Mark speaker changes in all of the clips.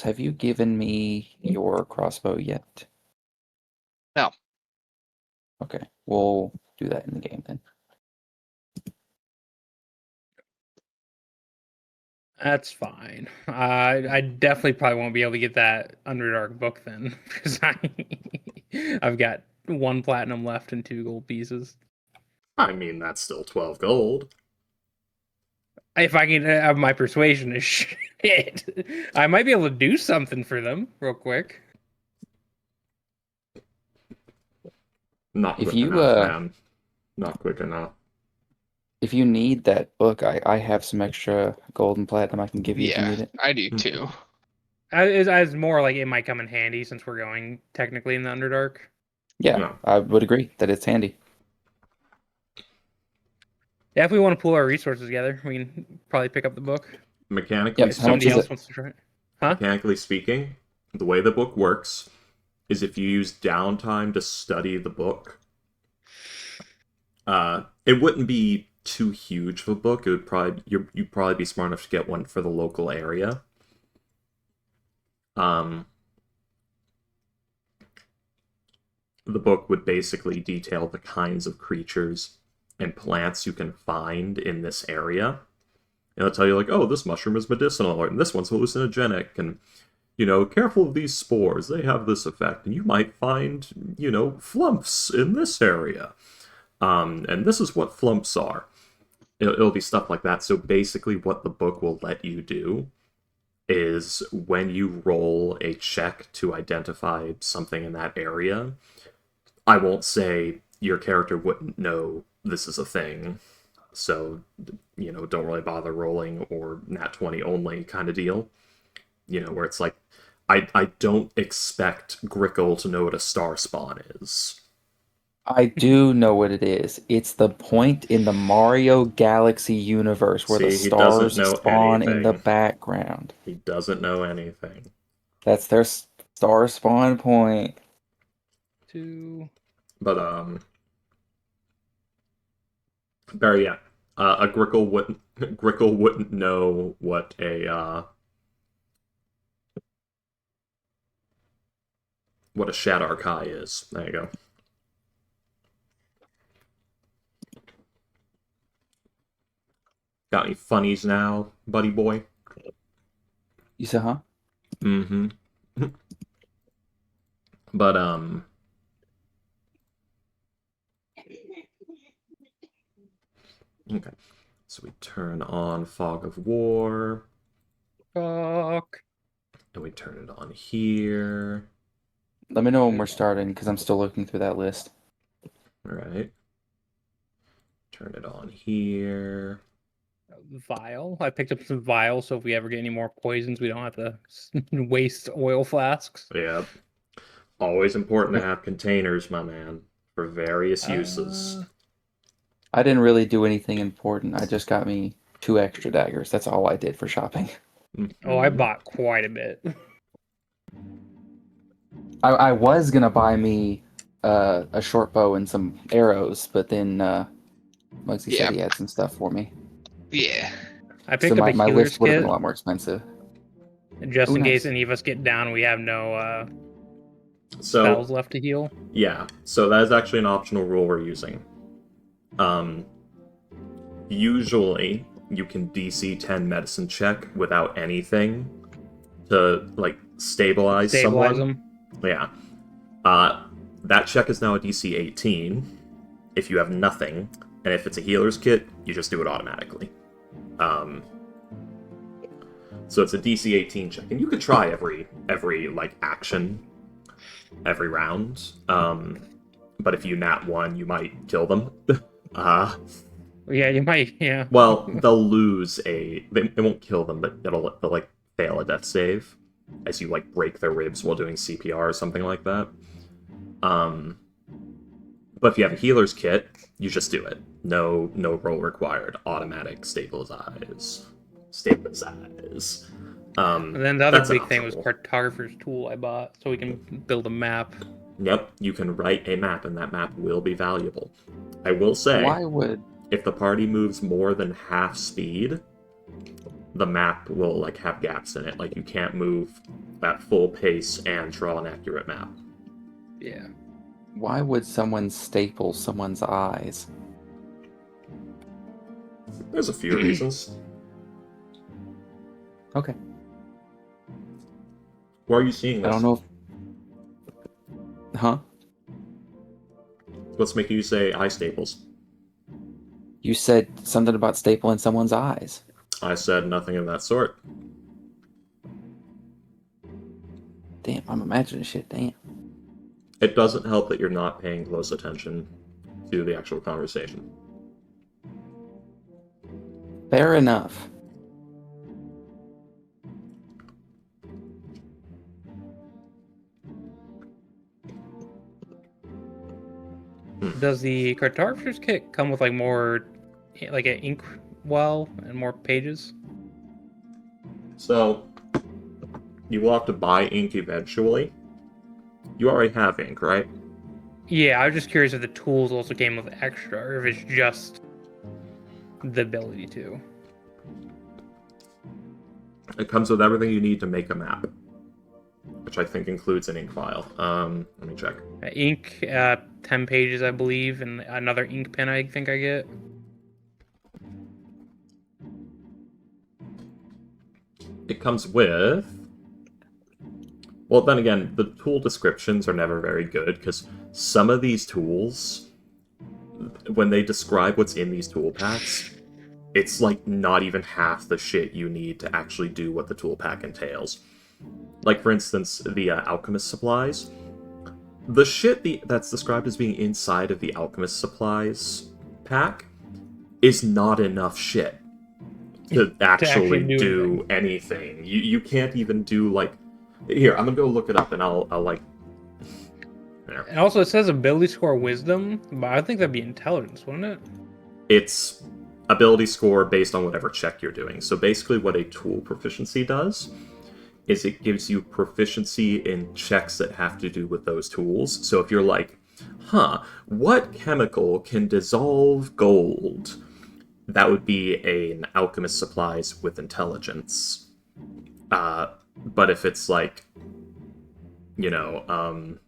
Speaker 1: Have you given me your crossbow yet?
Speaker 2: No.
Speaker 1: Okay, we'll do that in the game then.
Speaker 3: That's fine. I definitely probably won't be able to get that Underdark book then, because I've got 1 platinum left and 2 gold pieces.
Speaker 4: I mean, that's still 12 gold.
Speaker 3: If I can have my persuasion is shit, I might be able to do something for them real quick.
Speaker 4: Not
Speaker 1: If
Speaker 4: quick
Speaker 1: you,
Speaker 4: enough, man. Not quick enough.
Speaker 1: If you need that book, I have some extra gold and platinum I can give you if you
Speaker 2: Yeah,
Speaker 1: need it.
Speaker 2: I do too.
Speaker 3: As more like it might come in handy since we're going technically in the Underdark.
Speaker 1: Yeah,
Speaker 4: No.
Speaker 1: I would agree that it's handy.
Speaker 3: Yeah, if we want to pool our resources together, we can probably pick up the book.
Speaker 4: Mechanically
Speaker 1: Yep,
Speaker 3: If
Speaker 1: how much
Speaker 3: somebody
Speaker 1: is
Speaker 3: else
Speaker 1: it?
Speaker 3: wants to try it. Huh?
Speaker 4: Mechanically speaking, the way the book works is if you use downtime to study the book, it wouldn't be too huge of a book. It would probably you'd probably be smart enough to get one for the local area. The book would basically detail the kinds of creatures and plants you can find in this area. And it'll tell you, like, oh, this mushroom is medicinal, or this one's hallucinogenic, and, careful of these spores, they have this effect, and you might find, flumps in this area. And this is what flumps are. It'll be stuff like that. So basically what the book will let you do is when you roll a check to identify something in that area, I won't say your character wouldn't know this is a thing, so, don't really bother rolling, or nat 20 only kind of deal. Where it's like, I don't expect Grickle to know what a star spawn is.
Speaker 1: I do know what it is. It's the point in the Mario Galaxy universe where the
Speaker 4: See, he doesn't
Speaker 1: stars
Speaker 4: know
Speaker 1: spawn in the
Speaker 4: anything.
Speaker 1: background.
Speaker 4: He doesn't know anything.
Speaker 1: That's their star spawn point.
Speaker 4: But, Barry, yeah. A Grickle wouldn't know what a Shadar Kai is. There you go. Got any funnies now, buddy boy?
Speaker 1: You said, huh?
Speaker 4: Mm-hmm. But, okay. So we turn on Fog of War.
Speaker 3: Fuck.
Speaker 4: And we turn it on here.
Speaker 1: Let me know when we're starting, because I'm still looking through that list.
Speaker 4: Alright. Turn it on here.
Speaker 3: Vial. I picked up some vials, so if we ever get any more poisons, we don't have to waste oil flasks.
Speaker 4: Yep. Always important to have containers, my man, for various uses.
Speaker 1: I didn't really do anything important. I just got me 2 extra daggers. That's all I did for shopping.
Speaker 3: Oh, I bought quite a bit.
Speaker 1: I was gonna buy me a short bow and some arrows, but then Muggsy said he had some stuff for me.
Speaker 2: Yeah.
Speaker 3: I picked
Speaker 1: So
Speaker 3: up
Speaker 1: my
Speaker 3: a healer's
Speaker 1: list would have
Speaker 3: kit,
Speaker 1: been a lot more expensive.
Speaker 3: just
Speaker 1: Ooh,
Speaker 3: in case
Speaker 1: nice.
Speaker 3: any of us get down. We have no
Speaker 4: So,
Speaker 3: spells left to heal.
Speaker 4: yeah. So that is actually an optional rule we're using. Usually, you can DC 10 medicine check without anything to, like, stabilize someone.
Speaker 3: Them.
Speaker 4: Yeah. That check is now a DC 18 if you have nothing, and if it's a healer's kit, you just do it automatically. So it's a DC 18 check, and you could try every like action, every round. But if you nat 1, you might kill them.
Speaker 3: Yeah, you might. Yeah.
Speaker 4: Well, they'll lose they won't kill them, but they'll like fail a death save as you like break their ribs while doing CPR or something like that. But if you have a healer's kit, you just do it. No roll required. Automatic stabilize.
Speaker 3: And then the other
Speaker 4: That's an
Speaker 3: big thing was
Speaker 4: optional.
Speaker 3: cartographer's tool I bought, so we can build a map.
Speaker 4: Yep, you can write a map, and that map will be valuable. I will say,
Speaker 1: Why would
Speaker 4: if the party moves more than half speed, the map will like have gaps in it. Like you can't move at full pace and draw an accurate map.
Speaker 3: Yeah.
Speaker 1: Why would someone staple someone's eyes?
Speaker 4: There's a few reasons.
Speaker 1: Okay.
Speaker 4: Why are you seeing this?
Speaker 1: I don't know if... Huh?
Speaker 4: What's making you say eye staples?
Speaker 1: You said something about stapling someone's eyes.
Speaker 4: I said nothing of that sort.
Speaker 1: Damn, I'm imagining shit. Damn.
Speaker 4: It doesn't help that you're not paying close attention to the actual conversation.
Speaker 1: Fair enough.
Speaker 3: Does the cartographer's kit come with like more, like an ink well and more pages?
Speaker 4: So, you will have to buy ink eventually. You already have ink, right?
Speaker 3: Yeah, I was just curious if the tools also came with extra, or if it's just the ability to.
Speaker 4: It comes with everything you need to make a map, which I think includes an ink file. Let me check.
Speaker 3: Ink, 10 pages, I believe, and another ink pen I think I get.
Speaker 4: It comes with... Well, then again, the tool descriptions are never very good, because some of these tools, when they describe what's in these tool packs, it's like not even half the shit you need to actually do what the tool pack entails. Like, for instance, the alchemist supplies. The shit that's described as being inside of the alchemist supplies pack is not enough shit to actually do anything. You can't even do, like... Here, I'm gonna go look it up, and I'll like... There.
Speaker 3: And also, it says ability score wisdom, but I think that'd be intelligence, wouldn't it?
Speaker 4: It's ability score based on whatever check you're doing. So basically what a tool proficiency does is it gives you proficiency in checks that have to do with those tools. So if you're like, what chemical can dissolve gold? That would be an alchemist supplies with intelligence. But if it's like, you know,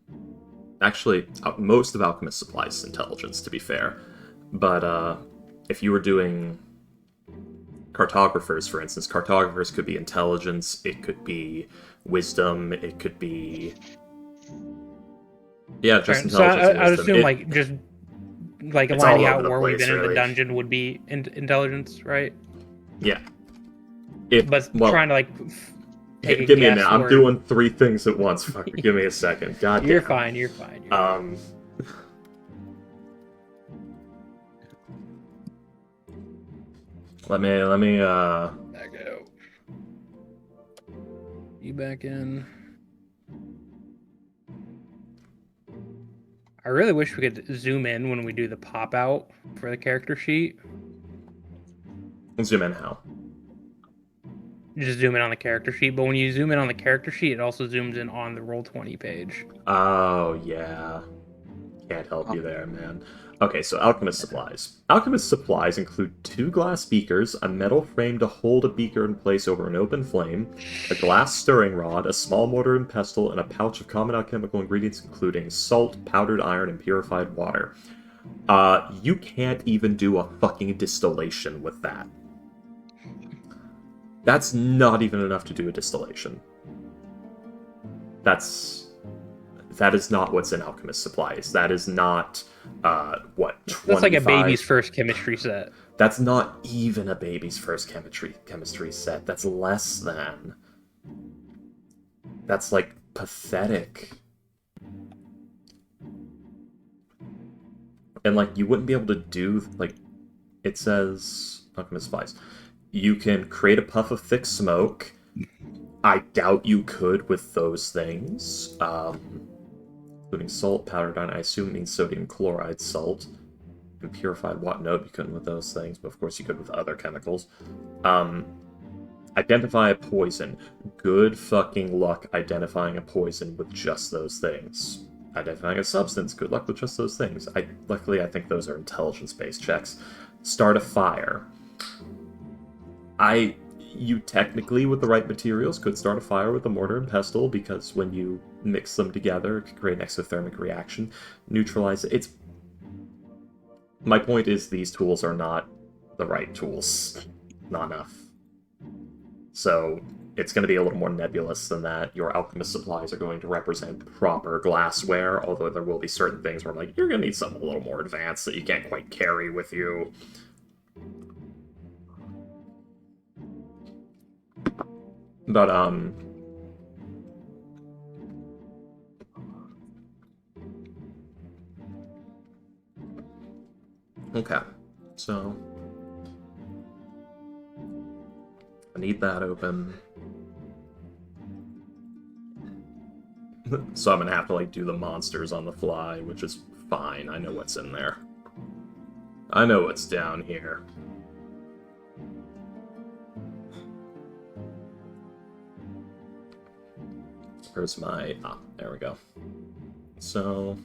Speaker 4: actually, most of alchemist supplies is intelligence, to be fair. But if you were doing cartographers, for instance, cartographers could be intelligence, it could be wisdom, it could be... Yeah, just intelligence and
Speaker 3: I would
Speaker 4: wisdom.
Speaker 3: assume, like, just like
Speaker 4: it's
Speaker 3: lining
Speaker 4: all
Speaker 3: out
Speaker 4: over the
Speaker 3: where we've
Speaker 4: place,
Speaker 3: been in
Speaker 4: really.
Speaker 3: the dungeon would be intelligence, right?
Speaker 4: Yeah.
Speaker 3: But trying to, like, take a
Speaker 4: give me a
Speaker 3: guess
Speaker 4: minute. I'm
Speaker 3: where-
Speaker 4: doing 3 things at once. Fuck, give me a second. God
Speaker 3: You're
Speaker 4: damn.
Speaker 3: fine, you're fine.
Speaker 4: Let me
Speaker 3: Back out. You back in. I really wish we could zoom in when we do the pop out for the character sheet.
Speaker 4: zoom in how?
Speaker 3: Just zoom in on the character sheet, but when you zoom in on the character sheet, it also zooms in on the Roll20 page.
Speaker 4: Oh, yeah. Can't help you there, man. Okay, so alchemist supplies. Alchemist supplies include 2 glass beakers, a metal frame to hold a beaker in place over an open flame, a glass stirring rod, a small mortar and pestle, and a pouch of common alchemical ingredients including salt, powdered iron, and purified water. You can't even do a fucking distillation with that. That's not even enough to do a distillation. That is not what's in alchemist supplies. That is not, what, 25?
Speaker 3: That's like a baby's first chemistry set.
Speaker 4: That's not even a baby's first chemistry set. That's less than. That's, like, pathetic. And, like, you wouldn't be able to do, like, it says, alchemist supplies. You can create a puff of thick smoke. I doubt you could with those things. Including salt, powdered iron, I assume it means sodium chloride salt. And purified water. Nope, you couldn't with those things, but of course you could with other chemicals. Identify a poison. Good fucking luck identifying a poison with just those things. Identifying a substance. Good luck with just those things. Luckily, I think those are intelligence-based checks. Start a fire. You technically, with the right materials, could start a fire with a mortar and pestle, because when you mix them together, it can create an exothermic reaction. Neutralize it. My point is, these tools are not the right tools. Not enough. So, it's going to be a little more nebulous than that. Your alchemist supplies are going to represent proper glassware, although there will be certain things where I'm like, you're going to need something a little more advanced that you can't quite carry with you. But, okay, so I need that open. So I'm gonna have to, like, do the monsters on the fly, which is fine. I know what's in there. I know what's down here. Where's my... Ah, there we go. So...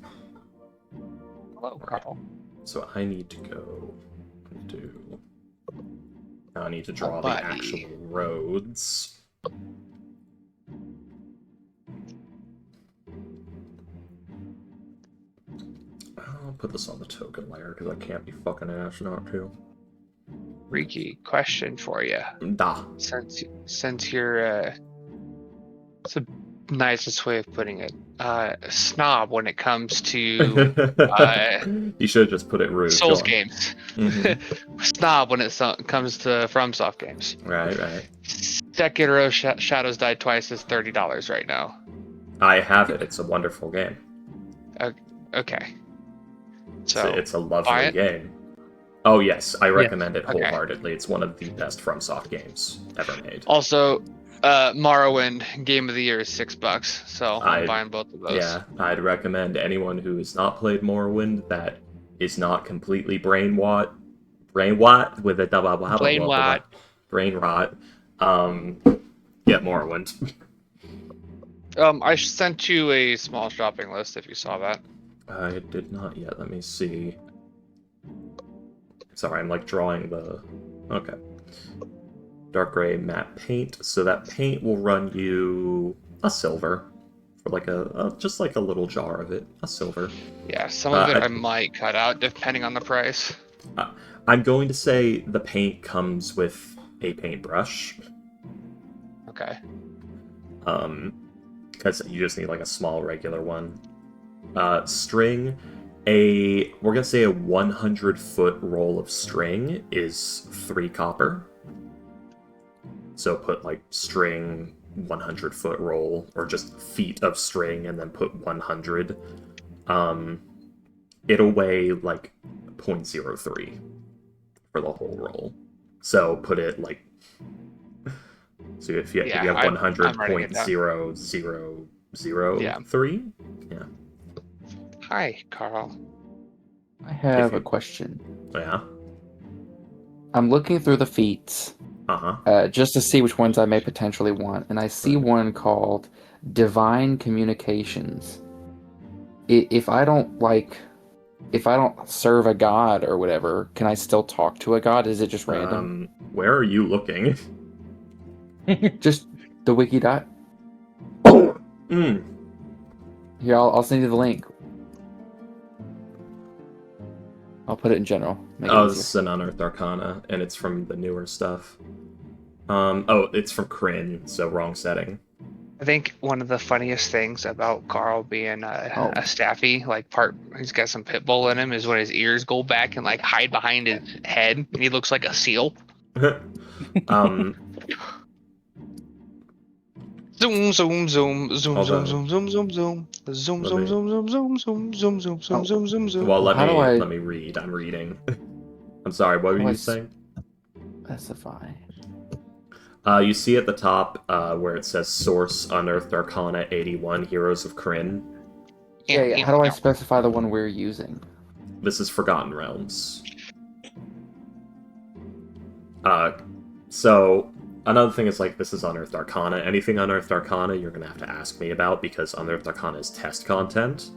Speaker 2: Hello, Carl.
Speaker 4: So I need to go do... I need to draw the
Speaker 2: buddy.
Speaker 4: actual roads. I'll put this on the token layer, because I can't be fucking ass not to.
Speaker 2: Riki, question for you.
Speaker 4: Da.
Speaker 2: Since you're, it's the nicest way of putting it, snob when it comes to
Speaker 4: You should have just put it rude.
Speaker 2: Souls
Speaker 4: Go on.
Speaker 2: games.
Speaker 4: Mhm.
Speaker 2: Snob when it comes to FromSoft games.
Speaker 4: Right, right.
Speaker 2: Sekiro Shadows Die Twice is $30 right now.
Speaker 4: I have it. It's a wonderful game.
Speaker 2: Okay. So
Speaker 4: It's a
Speaker 2: buy
Speaker 4: lovely
Speaker 2: it?
Speaker 4: game. Oh yes, I recommend it
Speaker 2: Okay.
Speaker 4: wholeheartedly. It's one of the best FromSoft games ever made.
Speaker 2: Also, Morrowind Game of the Year is $6, so I'm
Speaker 4: I'd-
Speaker 2: buying both of those.
Speaker 4: Yeah, I'd recommend anyone who has not played Morrowind that is not completely brain rot with a double
Speaker 2: Brain rot.
Speaker 4: brain rot. Get Morrowind.
Speaker 2: I sent you a small shopping list if you saw that.
Speaker 4: I did not yet. Let me see. Sorry, I'm like drawing the... Okay. Dark gray matte paint. So that paint will run you a silver. For like just like a little jar of it. A silver.
Speaker 2: Yeah, some of it
Speaker 4: I-
Speaker 2: I might cut out depending on the price.
Speaker 4: I'm going to say the paint comes with a paintbrush.
Speaker 2: Okay.
Speaker 4: Because you just need like a small regular one. String, we're gonna say a 100-foot roll of string is 3 copper. So put like string 100-foot roll, or just feet of string, and then put 100. It'll weigh like 0.03 for the whole roll. So put it like. So if you have
Speaker 2: I'm writing it down.
Speaker 4: 100.0003, yeah.
Speaker 2: Hi, Carl.
Speaker 1: I have
Speaker 4: you-
Speaker 1: a question.
Speaker 4: Yeah.
Speaker 1: I'm looking through the feats just to see which ones I may potentially want, and I see one called Divine Communications. If I don't serve a god or whatever, can I still talk to a god? Is it just random?
Speaker 4: Where are you looking?
Speaker 1: Just the wiki dot.
Speaker 4: Mm.
Speaker 1: Here, I'll send you the link. I'll put it in general. Make it
Speaker 4: Oh,
Speaker 1: easier.
Speaker 4: this is an Unearthed Arcana, and it's from the newer stuff. It's from Kryn, so wrong setting.
Speaker 2: I think one of the funniest things about Carl being a staffy, like he's got some pit bull in him, is when his ears go back and like hide behind his head, and he looks like a seal. Zoom, zoom, zoom, zoom,
Speaker 4: Hold
Speaker 2: zoom,
Speaker 4: on.
Speaker 2: zoom, zoom, zoom, zoom, zoom,
Speaker 4: Let
Speaker 2: zoom,
Speaker 4: me-
Speaker 2: zoom, zoom, zoom, zoom, zoom, zoom, zoom, zoom, zoom, zoom.
Speaker 4: Well,
Speaker 1: How do I-
Speaker 4: let me read. I'm reading. I'm sorry, what were
Speaker 1: How
Speaker 4: you
Speaker 1: I
Speaker 4: saying?
Speaker 1: Specify.
Speaker 4: You see at the top where it says Source Unearthed Arcana 81 Heroes of Kryn.
Speaker 1: Yeah. How do I specify the one we're using?
Speaker 4: This is Forgotten Realms. So, another thing is, like, this is Unearthed Arcana. Anything Unearthed Arcana, you're going to have to ask me about, because Unearthed Arcana is test content.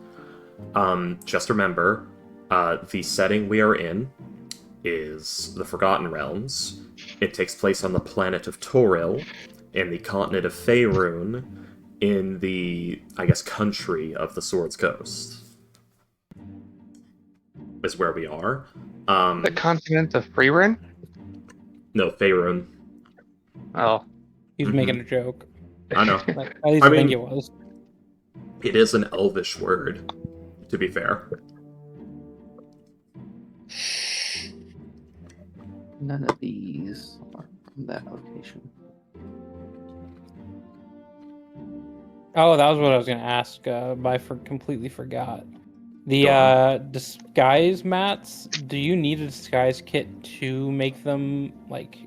Speaker 4: Just remember, the setting we are in is the Forgotten Realms. It takes place on the planet of Toril, in the continent of Faerun, in the, I guess, country of the Sword's Coast. Is where we are.
Speaker 2: The continent of Freerun?
Speaker 4: No, Faerun.
Speaker 2: Oh.
Speaker 3: He's making a joke.
Speaker 4: I know.
Speaker 3: Like, at least I think it was.
Speaker 4: It is an Elvish word, to be fair.
Speaker 1: None of these are from that location.
Speaker 3: Oh, that was what I was going to ask, but I completely forgot. The disguise mats, do you need a disguise kit to make them, like,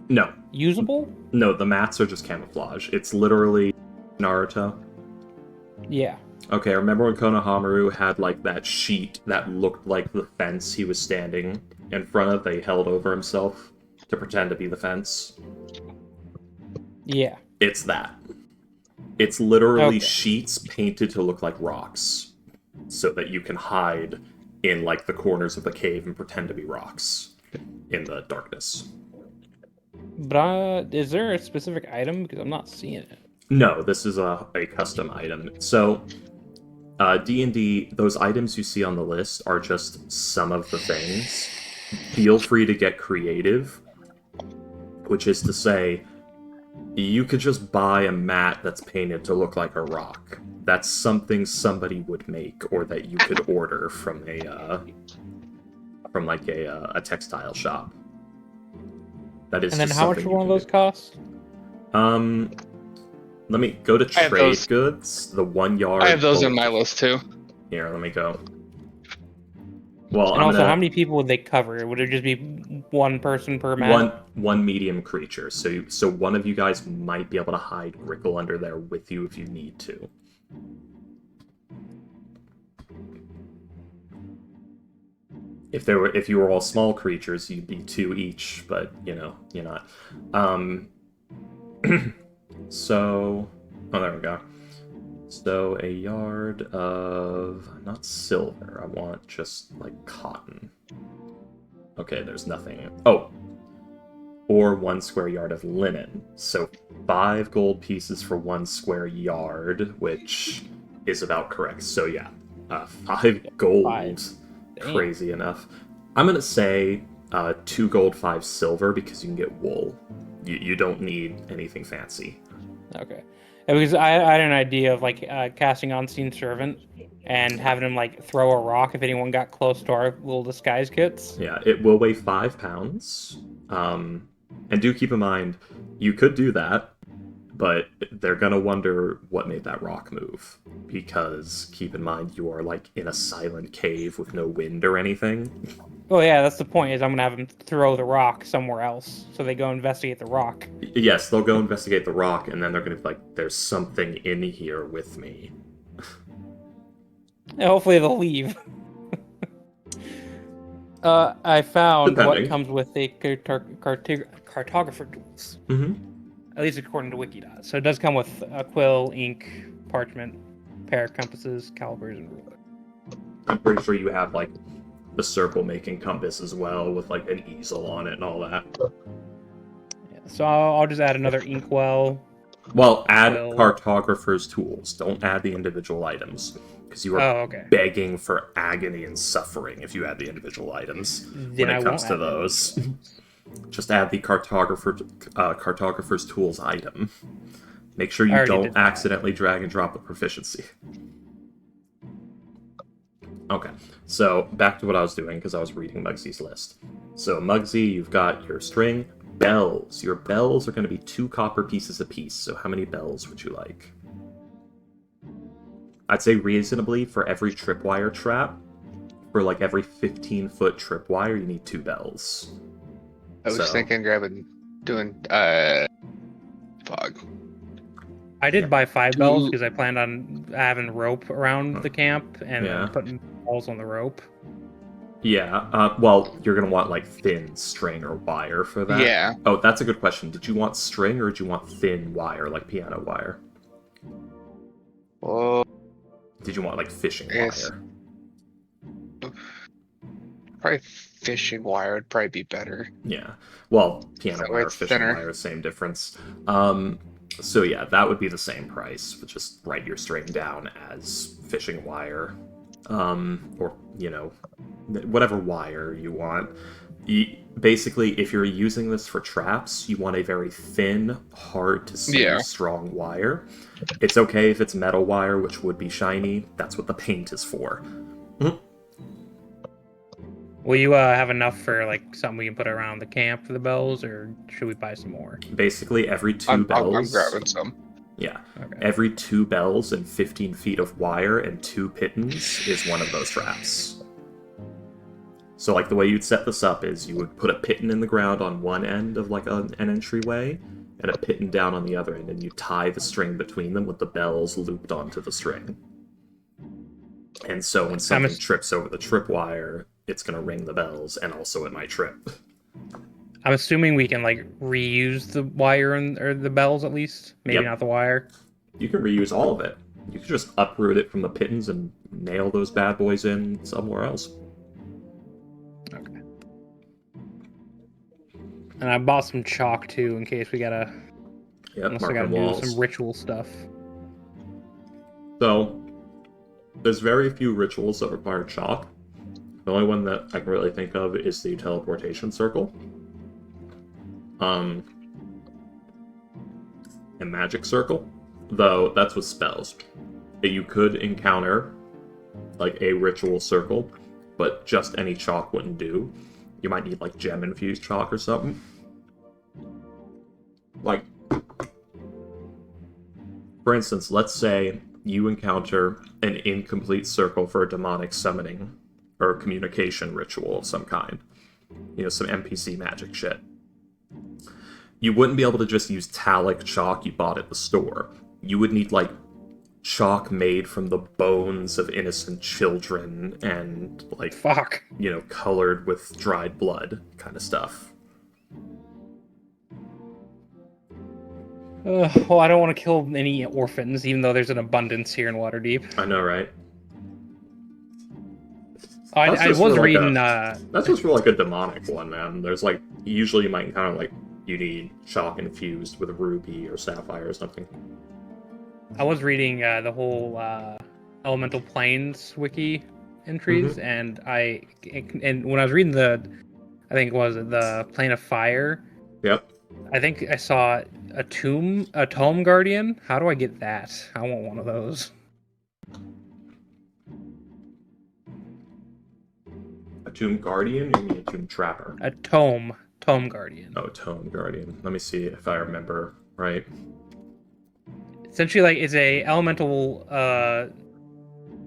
Speaker 4: No.
Speaker 3: usable?
Speaker 4: No, the mats are just camouflage. It's literally Naruto.
Speaker 3: Yeah.
Speaker 4: Okay, remember when Konohamaru had, like, that sheet that looked like the fence he was standing in front of, they held over himself to pretend to be the fence?
Speaker 3: Yeah.
Speaker 4: It's that. It's literally sheets painted to look like rocks, so that you can hide in, like, the corners of the cave and pretend to be rocks in the darkness.
Speaker 3: But is there a specific item? Because I'm not seeing it.
Speaker 4: No, this is a custom item. So, D&D, those items you see on the list are just some of the things. Feel free to get creative, which is to say, you could just buy a mat that's painted to look like a rock. That's something somebody would make, or that you could order from a textile shop. That is.
Speaker 3: And then how much will one of those cost?
Speaker 4: Let me go to trade goods. The 1 yard.
Speaker 2: I have those on my list too.
Speaker 4: Here, let me go. Well,
Speaker 3: and also, how many people would they cover? Would it just be one person per mat?
Speaker 4: One medium creature. So one of you guys might be able to hide Grickle under there with you if you need to. If you were all small creatures, you'd be 2 each, but you're not. So, there we go. So a yard of not silver. I want just like cotton. Okay, there's nothing. Oh, or 1 square yard of linen. So 5 gold pieces for 1 square yard, which is about correct. So yeah, 5 gold. 5. Crazy enough. I'm gonna say 2 gold, 5 silver, because you can get wool. You don't need anything fancy.
Speaker 3: Okay. Because I had an idea of like casting Unseen Servant and having him like throw a rock if anyone got close to our little disguise kits.
Speaker 4: Yeah, it will weigh 5 pounds. And do keep in mind, you could do that, but they're gonna wonder what made that rock move. Because keep in mind, you are like in a silent cave with no wind or anything.
Speaker 3: Well, yeah, that's the point, is I'm gonna have them throw the rock somewhere else, so they go investigate the rock.
Speaker 4: Yes, they'll go investigate the rock, and then they're gonna be like, there's something in here with me.
Speaker 3: And hopefully they'll leave. I found what comes with the cartographer tools.
Speaker 4: Mm-hmm.
Speaker 3: At least according to Wikidot. So it does come with a quill, ink, parchment, pair of compasses, calipers, and ruler.
Speaker 4: I'm pretty sure you have, like, the circle-making compass as well, with, like, an easel on it and all that.
Speaker 3: Yeah, so I'll just add another inkwell.
Speaker 4: Well, add cartographer's tools. Don't add the individual items. Because you are begging for agony and suffering if you add the individual items when it comes to those. Just add the cartographer's tools item. Make sure you don't accidentally drag and drop a proficiency. Okay, so back to what I was doing, because I was reading Muggsy's list. So Muggsy, you've got your string. Bells. Your bells are going to be 2 copper pieces apiece, so how many bells would you like? I'd say reasonably, for every tripwire trap, for like every 15-foot tripwire, you need 2 bells.
Speaker 2: I was thinking doing fog.
Speaker 3: I did buy 5 bells because I planned on having rope around the camp and putting balls on the rope.
Speaker 4: Yeah, well, you're going to want like thin string or wire for that.
Speaker 2: Yeah.
Speaker 4: Oh, that's a good question. Did you want string or did you want thin wire, like piano wire?
Speaker 2: Oh.
Speaker 4: Did you want like fishing wire?
Speaker 2: Probably Probably fishing wire would probably be better.
Speaker 4: Yeah. Well, piano
Speaker 2: That way
Speaker 4: wire,
Speaker 2: it's
Speaker 4: fishing
Speaker 2: thinner.
Speaker 4: wire, same difference. So yeah, that would be the same price. But just write your string down as fishing wire, or whatever wire you want. Basically, if you're using this for traps, you want a very thin, hard to see, strong wire. It's okay if it's metal wire, which would be shiny. That's what the paint is for.
Speaker 3: Will you have enough for like something we can put around the camp for the bells, or should we buy some more?
Speaker 4: Basically, every two bells.
Speaker 2: I'm grabbing some.
Speaker 4: Yeah.
Speaker 3: Okay.
Speaker 4: Every 2 bells and 15 feet of wire and 2 pittons is one of those traps. So, like, the way you'd set this up is you would put a pitton in the ground on one end of, like, an entryway, and a pitton down on the other end, and you tie the string between them with the bells looped onto the string. And so when something trips over the tripwire, it's going to ring the bells, and also it might trip.
Speaker 3: I'm assuming we can, like, reuse the wire or the bells at least? Maybe not the wire?
Speaker 4: You can reuse all of it. You can just uproot it from the pittons and nail those bad boys in somewhere else.
Speaker 3: Okay. And I bought some chalk, too, in case we gotta... unless I gotta do some ritual stuff.
Speaker 4: So, there's very few rituals that require chalk. The only one that I can really think of is the teleportation circle. And magic circle, though that's with spells. You could encounter like a ritual circle, but just any chalk wouldn't do. You might need like gem infused chalk or something. Like, for instance, let's say you encounter an incomplete circle for a demonic summoning or communication ritual of some kind. Some NPC magic shit. You wouldn't be able to just use talic chalk you bought at the store. You would need, like, chalk made from the bones of innocent children and, like, colored with dried blood kind of stuff.
Speaker 3: Well, I don't want to kill any orphans, even though there's an abundance here in Waterdeep.
Speaker 4: I know, right?
Speaker 3: I was reading...
Speaker 4: That's just for, like, a demonic one, man. There's, like, usually you might encounter, like, you need chalk infused with a ruby or sapphire or something.
Speaker 3: I was reading the whole Elemental Planes wiki entries, and when I was reading I think it was the Plane of Fire.
Speaker 4: Yep.
Speaker 3: I think I saw a tome guardian. How do I get that? I want one of those.
Speaker 4: A tomb guardian, or you mean a tomb trapper?
Speaker 3: A tome guardian.
Speaker 4: Oh, tome guardian. Let me see if I remember right.
Speaker 3: Essentially, like, it's a elemental.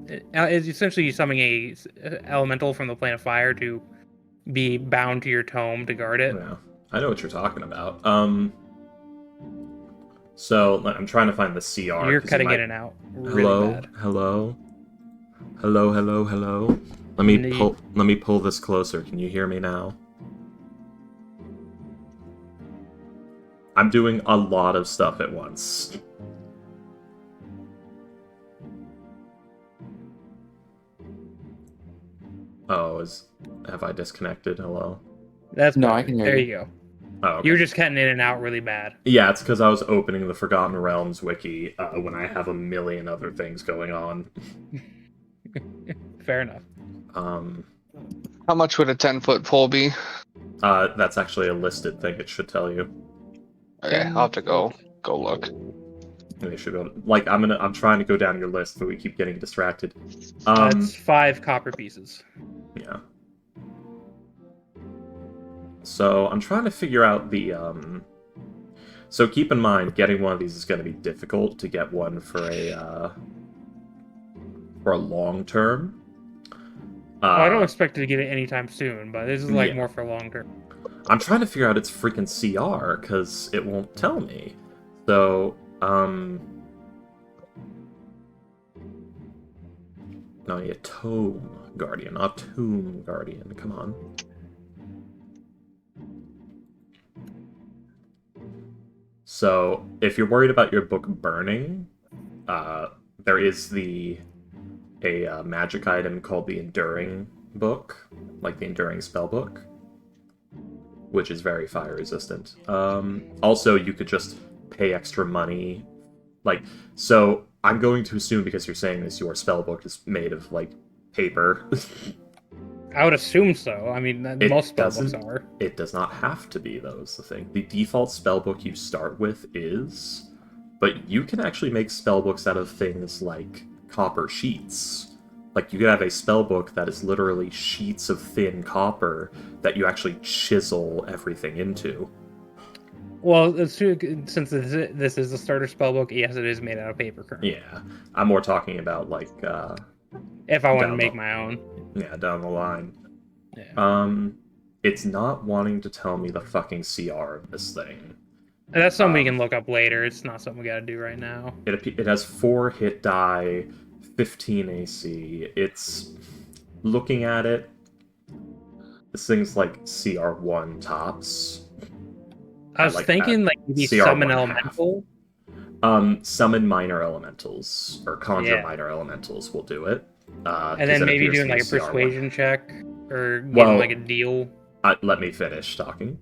Speaker 3: It's essentially summoning a elemental from the plane of fire to be bound to your tome to guard it.
Speaker 4: Yeah, I know what you're talking about. So I'm trying to find the CR.
Speaker 3: You're cutting in and out.
Speaker 4: Really bad. Hello. Let me pull this closer. Can you hear me now? I'm doing a lot of stuff at once. Oh, have I disconnected? Hello?
Speaker 3: That's
Speaker 1: no, I can hear you.
Speaker 3: There you go.
Speaker 4: Oh, okay.
Speaker 3: You were just cutting in and out really bad.
Speaker 4: Yeah, it's because I was opening the Forgotten Realms wiki when I have a million other things going on.
Speaker 3: Fair enough.
Speaker 2: How much would a 10-foot pole be?
Speaker 4: That's actually a listed thing. It should tell you.
Speaker 2: Okay, I'll have to go look.
Speaker 4: They should go. Like, I'm trying to go down your list, but we keep getting distracted.
Speaker 3: That's 5 copper pieces.
Speaker 4: Yeah. So I'm trying to figure out the So keep in mind, getting one of these is going to be difficult to get one for a long term.
Speaker 3: I don't expect to get it anytime soon, but this is like more for long term.
Speaker 4: I'm trying to figure out its freaking CR because it won't tell me. So, no, a tome guardian, not tomb guardian. Come on. So, if you're worried about your book burning, there is a magic item called the Enduring book, like the Enduring Spell book, which is very fire resistant. Also, you could just pay extra money. So I'm going to assume, because you're saying this, your spell book is made of, paper.
Speaker 3: I would assume so. I mean, most spellbooks are.
Speaker 4: It does not have to be, though, is the thing. The default spellbook you start with is, but you can actually make spellbooks out of things like copper sheets. Like, you could have a spellbook that is literally sheets of thin copper that you actually chisel everything into.
Speaker 3: Well, it's true, since this is a starter spellbook, yes, it is made out of paper currently.
Speaker 4: Yeah. I'm more talking about,
Speaker 3: if I want to make my own.
Speaker 4: Yeah, down the line.
Speaker 3: Yeah.
Speaker 4: It's not wanting to tell me the fucking CR of this thing.
Speaker 3: And that's something we can look up later. It's not something we gotta do right now.
Speaker 4: It has 4 hit die, 15 AC. It's... Looking at it, this thing's like CR1 tops.
Speaker 3: I was thinking maybe summon elemental.
Speaker 4: Summon minor elementals, or conjure minor elementals will do it.
Speaker 3: And then maybe doing a persuasion check, or getting a deal.
Speaker 4: Let me finish talking.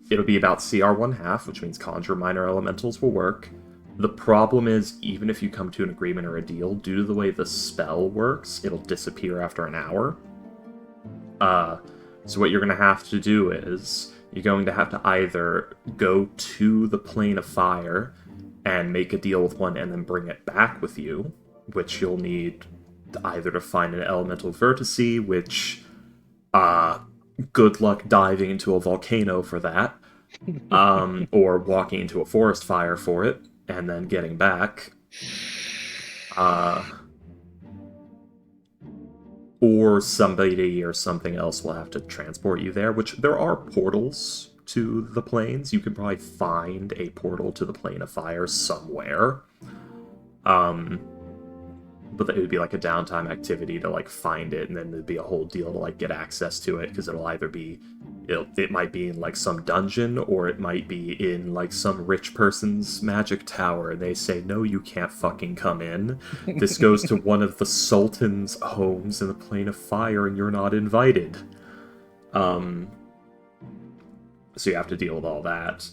Speaker 4: It'll be about CR1 half, which means conjure minor elementals will work. The problem is, even if you come to an agreement or a deal, due to the way the spell works, it'll disappear after an hour. So what you're going to have to do is, you're going to have to either go to the plane of fire and make a deal with one and then bring it back with you, which you'll need either to find an elemental vertice, which, good luck diving into a volcano for that, or walking into a forest fire for it, and then getting back. Or somebody or something else will have to transport you there, which there are portals to the planes. You can probably find a portal to the plane of fire somewhere. But it would be like a downtime activity to find it, and then there'd be a whole deal to get access to it, because it'll either be it might be in some dungeon, or it might be in some rich person's magic tower, and they say, no, you can't fucking come in. This goes to one of the sultan's homes in the plane of fire, and you're not invited. So you have to deal with all that.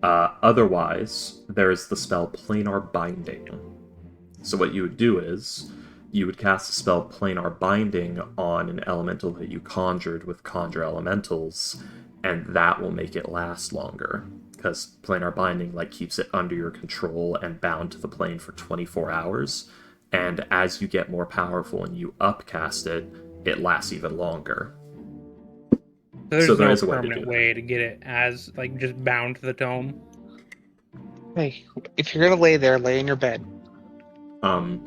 Speaker 4: Otherwise, there's the spell Planar Binding. So what you would do is, you would cast a spell Planar Binding on an elemental that you conjured with Conjure Elementals, and that will make it last longer. Because Planar Binding keeps it under your control and bound to the plane for 24 hours, and as you get more powerful and you upcast it, it lasts even longer.
Speaker 3: So there's no permanent way to get it as, just bound to the tome?
Speaker 2: Hey, if you're gonna lay there, lay in your bed.
Speaker 3: I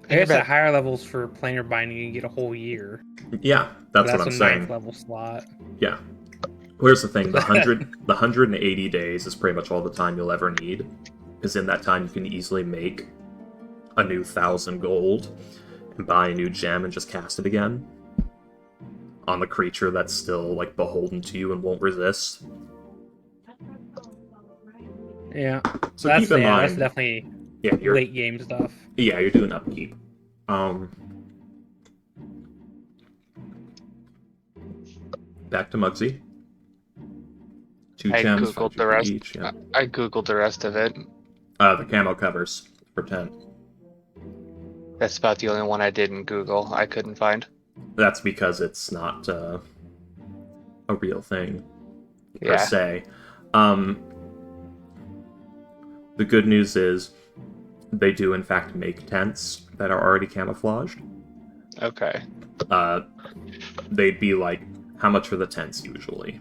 Speaker 3: guess at higher levels for planar binding, you get a whole year.
Speaker 4: Yeah, that's what I'm saying.
Speaker 3: That's a 9th level slot.
Speaker 4: Yeah. Here's the thing: the 180 days is pretty much all the time you'll ever need, because in that time you can easily make a new 1,000 gold and buy a new gem and just cast it again on the creature that's still beholden to you and won't resist.
Speaker 3: Yeah.
Speaker 4: So keep in mind,
Speaker 3: that's definitely
Speaker 4: you're
Speaker 3: late game stuff.
Speaker 4: Yeah, you're doing upkeep. Back to Muggsy. 2 gems,
Speaker 2: Googled the rest.
Speaker 4: each. Yeah.
Speaker 2: I googled the rest of it.
Speaker 4: The camo covers for 10.
Speaker 2: That's about the only one I didn't Google. I couldn't find.
Speaker 4: That's because it's not a real thing per se. The good news is they do in fact make tents that are already camouflaged.
Speaker 2: Okay.
Speaker 4: They'd be how much for the tents usually?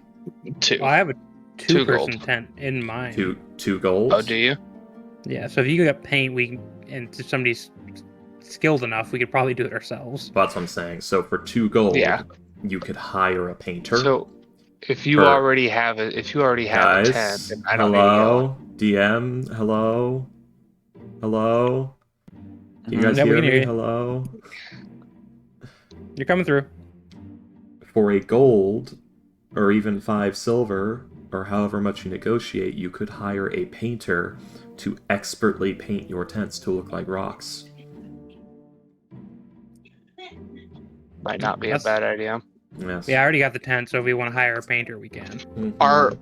Speaker 2: 2.
Speaker 3: Well, I have a 2-person tent in mind.
Speaker 4: 2 gold.
Speaker 2: Oh, do you?
Speaker 3: Yeah. So if you get paint, and if somebody's skilled enough, we could probably do it ourselves.
Speaker 4: That's what I'm saying. So for 2 gold, you could hire a painter.
Speaker 2: So if you already have a tent, then I don't need
Speaker 4: DM, hello. Can you guys hear me? Hello.
Speaker 3: You're coming through.
Speaker 4: For a gold, or even 5 silver, or however much you negotiate, you could hire a painter to expertly paint your tents to look like rocks.
Speaker 2: Might not be a bad idea.
Speaker 4: Yes.
Speaker 3: Yeah, I already got the tent, so if we want to hire a painter, we can.
Speaker 4: Mm-hmm.
Speaker 2: Are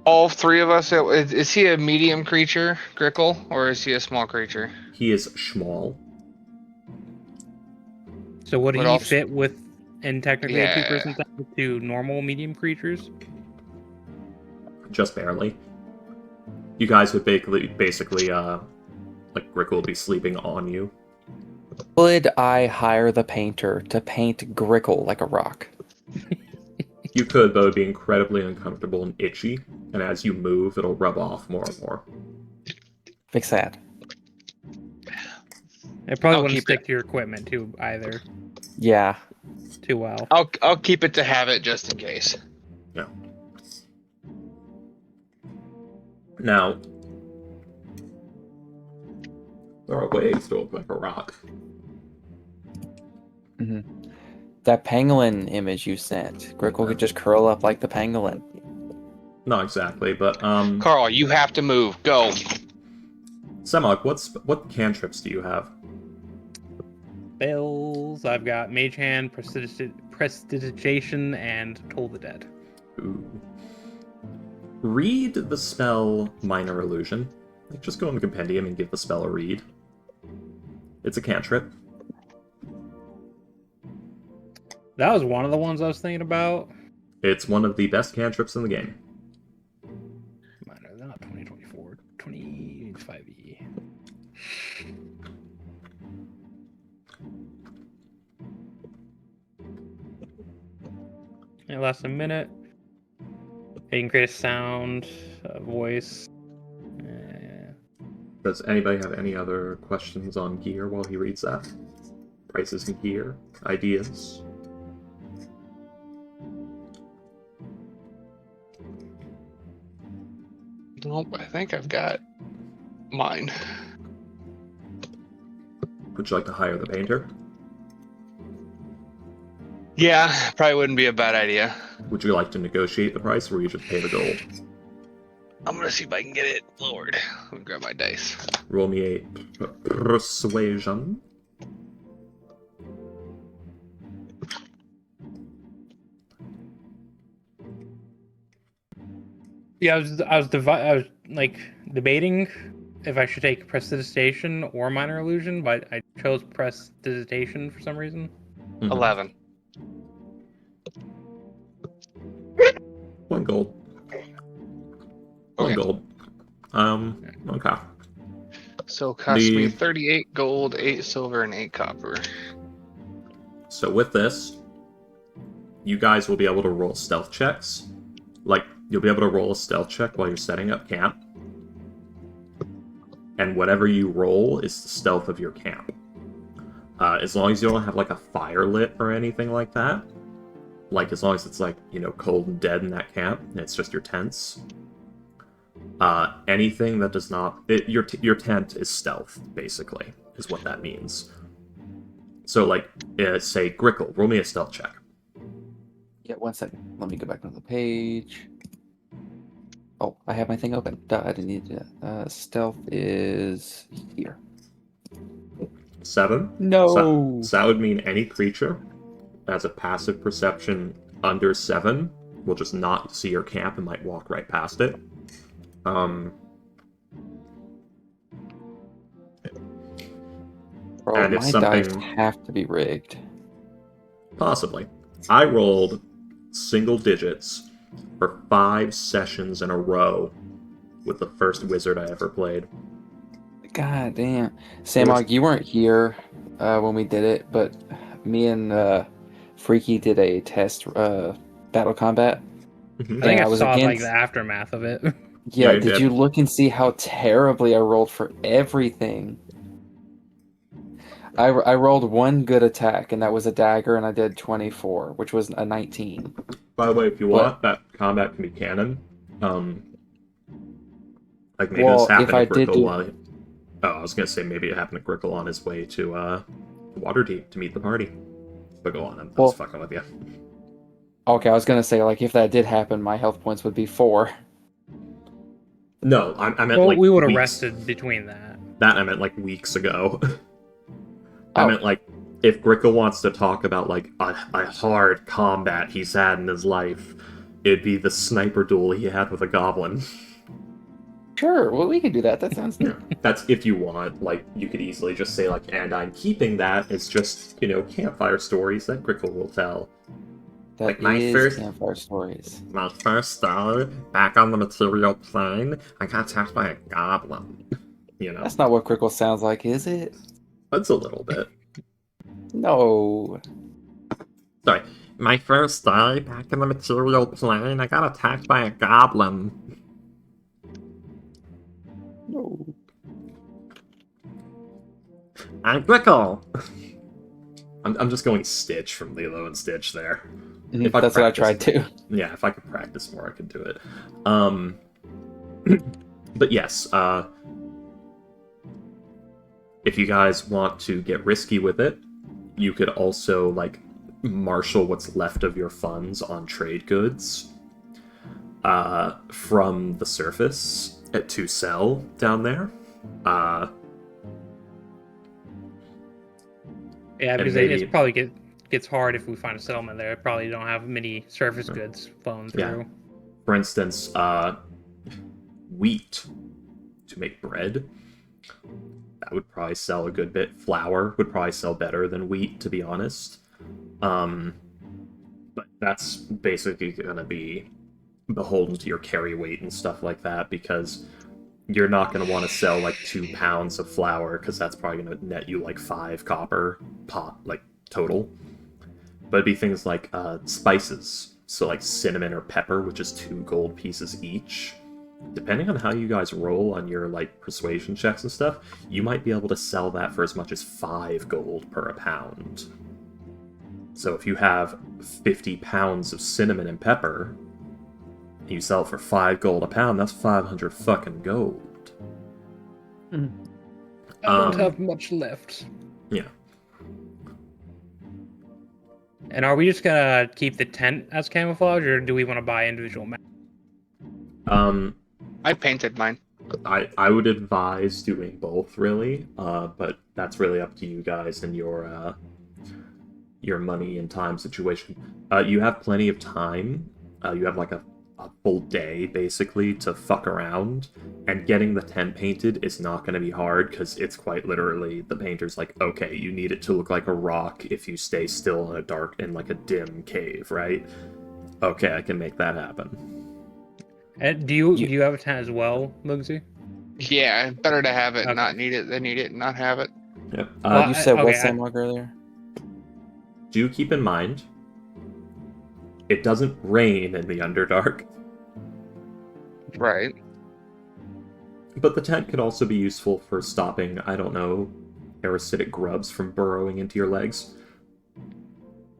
Speaker 2: all three of us? Is he a medium creature, Grickle, or is he a small creature?
Speaker 4: He is small.
Speaker 3: So would
Speaker 2: But
Speaker 3: he
Speaker 2: also-
Speaker 3: fit with, and technically a
Speaker 2: Yeah.
Speaker 3: 2-person tent to normal medium creatures?
Speaker 4: Just barely. You guys would basically, like Grickle would be sleeping on you.
Speaker 1: Would I hire the painter to paint Grickle like a rock?
Speaker 4: You could, but it would be incredibly uncomfortable and itchy, and as you move, it'll rub off more and more.
Speaker 1: Fix that.
Speaker 3: It probably
Speaker 2: I'll
Speaker 3: wouldn't
Speaker 2: keep
Speaker 3: stick to your equipment too either
Speaker 1: Yeah.
Speaker 3: too well.
Speaker 2: I'll keep it to have it just in case.
Speaker 4: Yeah. Now, there are ways to look like a rock.
Speaker 1: hmm That pangolin image you sent, Grickle could just curl up like the pangolin.
Speaker 4: Not exactly, but
Speaker 2: Carl, you have to move. Go.
Speaker 4: Semog, what cantrips do you have?
Speaker 3: Spells. I've got Mage Hand, Prestidigitation, and Toll the Dead.
Speaker 4: Ooh. Read the spell Minor Illusion. Like, just go in the compendium and give the spell a read. It's a cantrip.
Speaker 3: That was one of the ones I was thinking about.
Speaker 4: It's one of the best cantrips in the game.
Speaker 3: Minor, not 2024, 25E. It lasts a minute. You can create a sound, a voice.
Speaker 4: Does anybody have any other questions on gear while he reads that? Prices and gear? Ideas?
Speaker 2: Nope, I think I've got mine.
Speaker 4: Would you like to hire the painter?
Speaker 2: Yeah, probably wouldn't be a bad idea.
Speaker 4: Would you like to negotiate the price, or will you just pay the gold?
Speaker 2: I'm gonna see if I can get it lowered. Let me grab my dice.
Speaker 4: Roll me a persuasion.
Speaker 3: Yeah, I was like debating if I should take Prestidigitation or Minor Illusion, but I chose Prestidigitation for some reason.
Speaker 2: 11.
Speaker 4: 1 gold.
Speaker 2: Okay.
Speaker 4: 1 gold. Okay.
Speaker 2: So it cost me 38 gold, 8 silver, and 8 copper.
Speaker 4: So with this, you guys will be able to roll stealth checks. Like, you'll be able to roll a stealth check while you're setting up camp. And whatever you roll is the stealth of your camp. As long as you don't have, like, a fire lit or anything like that. Like, as long as it's, like, you know, cold and dead in that camp, and it's just your tents. Anything that does not... your tent is stealth, basically, is what that means. So, like, say, Grickle, roll me a stealth check.
Speaker 1: Yeah, 1 second. Let me go back to the page. Oh, I have my thing open. Duh, I didn't need to. Stealth is here.
Speaker 4: 7?
Speaker 1: No!
Speaker 4: So that would mean any creature that has a passive perception under 7 will just not see your camp and might walk right past it.
Speaker 1: Bro,
Speaker 4: And if
Speaker 1: my
Speaker 4: something-
Speaker 1: dice have to be rigged.
Speaker 4: Possibly. I rolled single digits for 5 sessions in a row with the first wizard I ever played.
Speaker 1: God damn. Samog, you weren't here when we did it, but me and Freaky did a test battle combat.
Speaker 4: Mhm.
Speaker 3: I think
Speaker 1: Yeah,
Speaker 3: I
Speaker 1: I was
Speaker 3: saw like
Speaker 1: against-
Speaker 3: the aftermath of it.
Speaker 1: Yeah,
Speaker 4: you
Speaker 1: did
Speaker 4: did.
Speaker 1: you look and see how terribly I rolled for everything? I rolled 1 good attack, and that was a dagger, and I did 24, which was a 19.
Speaker 4: By the way, if you want, that combat can be canon. Like, maybe
Speaker 1: Well,
Speaker 4: this happened
Speaker 1: if I
Speaker 4: to
Speaker 1: did
Speaker 4: Grickle
Speaker 1: do-
Speaker 4: while... Oh, I was gonna say maybe it happened to Grickle on his way to Waterdeep to meet the party. But go on, I was fucking with you.
Speaker 1: Okay, I was gonna say, like, if that did happen, my health points would be 4.
Speaker 4: No, I meant
Speaker 3: Well,
Speaker 4: like
Speaker 3: we would have
Speaker 4: weeks.
Speaker 3: rested between that.
Speaker 4: That I meant like weeks ago. I
Speaker 1: Oh.
Speaker 4: meant like if Grickle wants to talk about like a hard combat he's had in his life, it'd be the sniper duel he had with a goblin.
Speaker 1: Sure, well, we could do that. That sounds
Speaker 4: Yeah, that's if you want. Like, you could easily just say, like, and I'm keeping that. It's just, campfire stories that Grickle will tell.
Speaker 1: That
Speaker 4: like my
Speaker 1: is
Speaker 4: first
Speaker 1: campfire stories.
Speaker 4: My first day back on the material plane, I got attacked by a goblin.
Speaker 1: That's not what Grickle sounds like, is it?
Speaker 4: That's a little bit.
Speaker 1: No.
Speaker 4: Sorry. My first day back in the material plane, I got attacked by a goblin.
Speaker 1: No.
Speaker 4: I'm Grickle. I'm just going Stitch from Lilo and Stitch there.
Speaker 1: That's what I tried to.
Speaker 4: Yeah, if I could practice more, I could do it. But yes, if you guys want to get risky with it, you could also, like, marshal what's left of your funds on trade goods from the surface to sell down there.
Speaker 3: Yeah, because it probably gets hard if we find a settlement there. Probably don't have many surface goods flowing through.
Speaker 4: Yeah. For instance, wheat to make bread. That would probably sell a good bit. Flour would probably sell better than wheat, to be honest. But that's basically going to be beholden to your carry weight and stuff like that, because you're not going to want to sell like 2 pounds of flour, because that's probably going to net you like 5 copper like total. But it'd be things like spices, so like cinnamon or pepper, which is 2 gold pieces each. Depending on how you guys roll on your like persuasion checks and stuff, you might be able to sell that for as much as 5 gold per pound. So if you have 50 pounds of cinnamon and pepper, and you sell it for 5 gold a pound, that's 500 fucking gold.
Speaker 3: I don't have much left.
Speaker 4: Yeah.
Speaker 3: And are we just gonna keep the tent as camouflage, or do we want to buy individual maps?
Speaker 2: I painted mine.
Speaker 4: I would advise doing both, really, but that's really up to you guys and your money and time situation. You have plenty of time. You have like a full day, basically, to fuck around, and getting the tent painted is not going to be hard, because it's quite literally, the painter's like, okay, you need it to look like a rock if you stay still in like a dim cave, right? Okay, I can make that happen.
Speaker 3: And do you have a tent as well, Mugsy?
Speaker 2: Yeah, better to have it and not need it than need it and not have it.
Speaker 4: Yep.
Speaker 1: You said what, Samog, earlier?
Speaker 4: Do keep in mind, it doesn't rain in the Underdark.
Speaker 2: Right.
Speaker 4: But the tent could also be useful for stopping, I don't know, parasitic grubs from burrowing into your legs.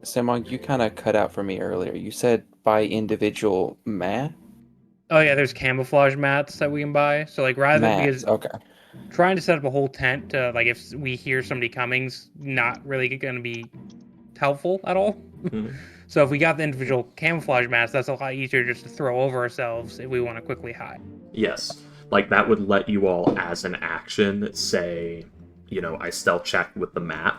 Speaker 1: Samog, you kind of cut out for me earlier. You said buy individual mat?
Speaker 3: Oh yeah, there's camouflage mats that we can buy. So like rather than because trying to set up a whole tent, like if we hear somebody coming's not really going to be helpful at all.
Speaker 4: Mm-hmm.
Speaker 3: So if we got the individual camouflage mats, that's a lot easier just to throw over ourselves if we want to quickly hide.
Speaker 4: Yes. Like, that would let you all, as an action, say, I stealth check with the mat.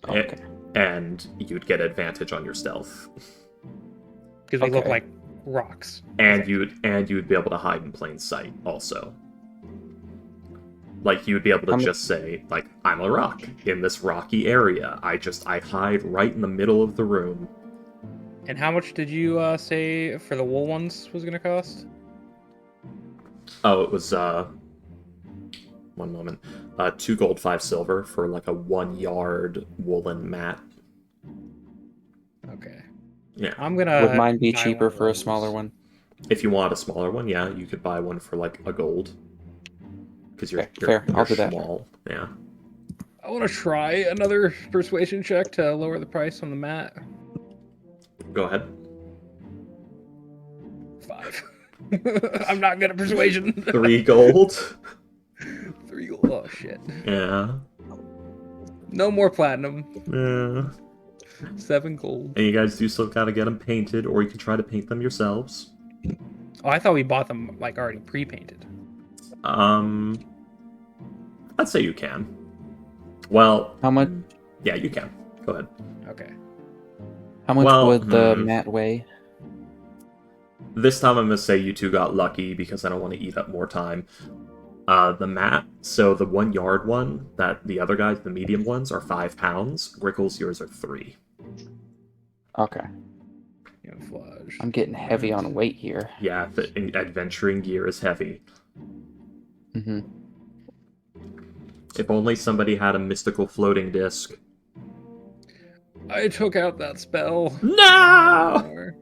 Speaker 1: Okay.
Speaker 4: And you'd get advantage on your stealth.
Speaker 3: Because we look like rocks.
Speaker 4: And you'd be able to hide in plain sight, also. Like, you'd be able to just say, like, I'm a rock in this rocky area. I hide right in the middle of the room.
Speaker 3: And how much did you say for the wool ones was going to cost?
Speaker 4: Oh, it was, 1 moment. 2 gold, 5 silver for, like, a 1-yard woolen mat.
Speaker 3: Okay.
Speaker 4: Yeah.
Speaker 1: Would mine be cheaper for a smaller one?
Speaker 4: If you want a smaller one, yeah, you could buy one for, like, a gold. Because you're
Speaker 1: fair. I'll do that.
Speaker 4: Small. Yeah.
Speaker 3: I want to try another persuasion check to lower the price on the mat.
Speaker 4: Go ahead.
Speaker 3: 5. I'm not good at persuasion.
Speaker 4: 3 gold.
Speaker 3: 3 gold. Oh shit.
Speaker 4: Yeah.
Speaker 3: No more platinum.
Speaker 4: Yeah.
Speaker 3: 7 gold.
Speaker 4: And you guys do still gotta get them painted, or you can try to paint them yourselves.
Speaker 3: Oh, I thought we bought them like already pre-painted.
Speaker 4: I'd say you can. Well,
Speaker 1: How much?
Speaker 4: Yeah, you can. Go ahead.
Speaker 3: Okay.
Speaker 1: How much
Speaker 4: Well,
Speaker 1: would the mat weigh?
Speaker 4: This time I'm going to say you two got lucky because I don't want to eat up more time. The mat, so the 1 yard one, that the other guys, the medium ones, are 5 pounds. Grickles, yours are 3.
Speaker 1: Okay. I'm getting heavy on weight here.
Speaker 4: Yeah, the adventuring gear is heavy.
Speaker 1: Mm-hmm.
Speaker 4: If only somebody had a mystical floating disc.
Speaker 3: I took out that spell.
Speaker 4: No!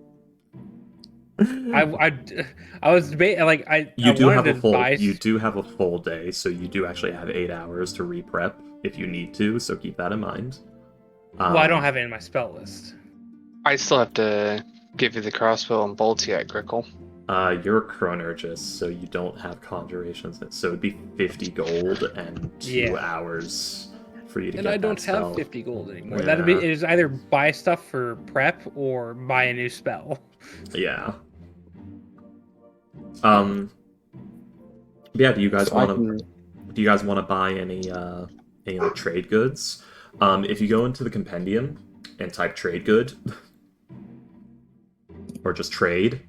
Speaker 3: I was debating, like,
Speaker 4: You
Speaker 3: I
Speaker 4: do have
Speaker 3: wanted
Speaker 4: a
Speaker 3: to buy...
Speaker 4: You do have a full day, so you do actually have 8 hours to re-prep if you need to, so keep that in mind.
Speaker 3: Well, I don't have it in my spell list.
Speaker 2: I still have to give you the crossbow and bolts yet, Grickle.
Speaker 4: You're a chronergist, so you don't have conjurations, so it'd be 50 gold and 2 hours for you to get that spell.
Speaker 3: And I don't have 50 gold anymore.
Speaker 4: Yeah.
Speaker 3: That'd be, it is either buy stuff for prep or buy a new spell.
Speaker 4: Yeah. Yeah, do you guys want to buy any like trade goods? If you go into the compendium and type trade good or just trade,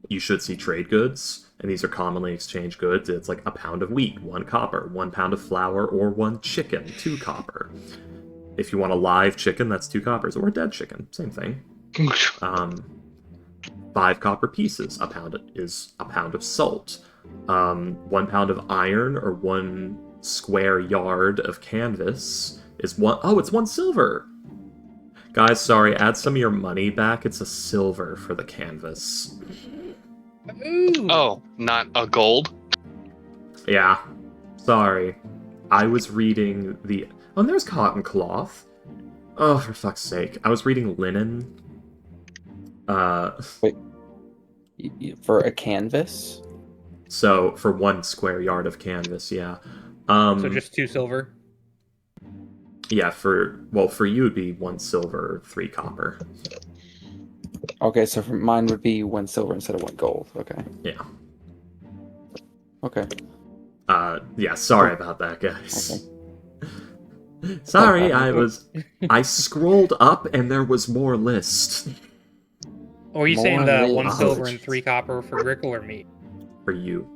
Speaker 4: you should see trade goods, and these are commonly exchanged goods. It's like a pound of wheat, 1 copper, 1 pound of flour, or 1 chicken, 2 copper. If you want a live chicken, that's 2 coppers, or a dead chicken, same thing. 5 copper pieces, a pound is a pound of salt. 1 pound of iron, or 1 square yard of canvas is it's 1 silver. Guys, sorry, add some of your money back. It's a silver for the canvas.
Speaker 3: Ooh.
Speaker 2: Oh, not a gold?
Speaker 4: Yeah. Sorry. I was reading the... Oh, and there's cotton cloth. Oh, for fuck's sake. I was reading linen.
Speaker 1: Wait. For a canvas?
Speaker 4: So, for 1 square yard of canvas, yeah.
Speaker 3: So just 2 silver?
Speaker 4: Yeah, for you it'd be 1 silver, 3 copper.
Speaker 1: Okay, so for mine would be 1 silver instead of 1 gold. Okay.
Speaker 4: Yeah.
Speaker 1: Okay.
Speaker 4: Yeah, sorry about that, guys.
Speaker 1: Okay.
Speaker 4: Sorry, I scrolled up and there was more list.
Speaker 3: Or are you saying the 1
Speaker 1: list.
Speaker 3: silver and 3 copper for Grickle or me?
Speaker 4: For you.